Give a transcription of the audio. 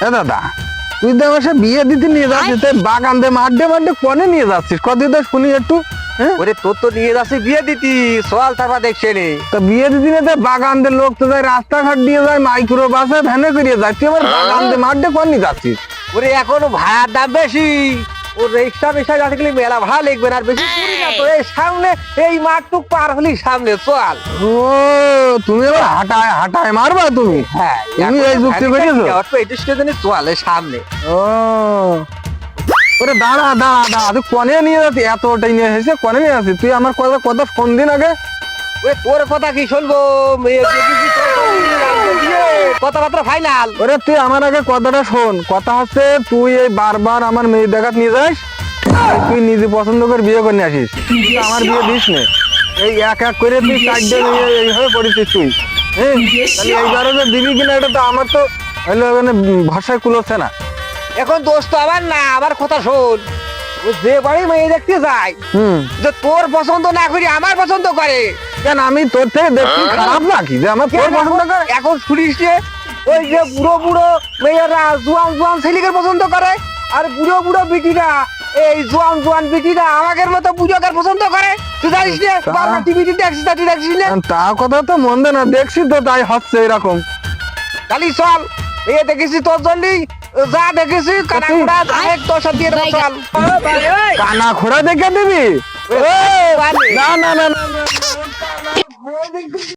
এ দাদা, তুই তো আমার সাথে বিয়ে দিতে নিয়ে যাচ্ছিস, তাই বাগান দে মাঠে মাঠে কনে নিয়ে যাচ্ছিস? কত তো শুনি একটু। হ্যাঁ, ওরে তোর তো নিয়ে যাচ্ছি বিয়ে দিতি, সোয়াল তারপর দেখছে নে। তা বিয়ে দিতে নিয়ে তো বাগান দে লোক তো যায়, রাস্তাঘাট দিয়ে যায়, মাইক্রো বাসে ভ্যানে করিয়ে যায়, তুই আমার বাগান দে মাঠে কনে যাচ্ছিস? ওরে এখনো ভাড়ার দাম বেশি, ও রিক্সা মিক্সা যাতে গেলে মেলা ভাড়া লিখবে না, আর বেশি করি না তো। এই সামনে এই মাঠটুক পার হলি সামনে চল। ও, তুমি এবার হাঁটায় হাঁটায় মারবা তুমি? হ্যাঁ, তুমি এই যুক্তি করেছো? এই স্টেশনে চল এই সামনে। ও, ওরে দাঁড়া দাঁড়া দাঁড়া, তুই কনে নিয়ে যাচ্ছি? এতটাই নিয়ে এসেছে, কনে নিয়ে যাচ্ছিস? তুই আমার কথা কথা শোন দিন আগে। ওরে তোর কথা কি শুনবো, মেয়ে দেখেছি তোর বিয়ে, কথাবার্তা ফাইনাল। ওরে তুই আমার আগে কথাটা শোন। কথা হচ্ছে, তুই এই বারবার আমার মেয়ে দেখাত নিয়ে যাস, আর তুই নিজে পছন্দ করে বিয়ে করে নিয়ে আসিস। তুই আমার বিয়ে দিস নে। এই এক এক করে তুই চারটে মেয়ে এইভাবে করেছিস তুই। হ্যাঁ, তাহলে এইবারে যে দিবি কিনা এটা তো আমার তো হইলো মানে ভাষায় কুলোচ্ছে না। এখন দোষ তো আমার না, আমার কথা শোন। ও যে বাড়ি মেয়ে দেখতে যায়, যে তোর পছন্দ না করি আমার পছন্দ করে। কেন আমি তোর থেকে দেখছি খারাপ নাকি যে আমার তোর পছন্দ করে? এখন শুনিস যে ওই যে বুড়ো বুড়ো মেয়েরা জোয়ান জোয়ান ছেলেকে পছন্দ করে, আর বুড়ো বুড়ো বিটিরা এই জোয়ান জোয়ান বিটিরা আমাদের মতো বুড়োকে পছন্দ করে। তুই জানিস না, বারবার টিভিতে দেখছিস না, তুই দেখছিস না? তা কথা তো মন্দ না, দেখছি তো তাই হচ্ছে এরকম। খালি চল, মেয়ে দেখেছি তোর জন্যই, যা দেখেছি কানা কুড়া তোর সাথে দিয়ে দেবো, চল। কানা খোড়া দেখে দিবি? ওই, না না না না না, না,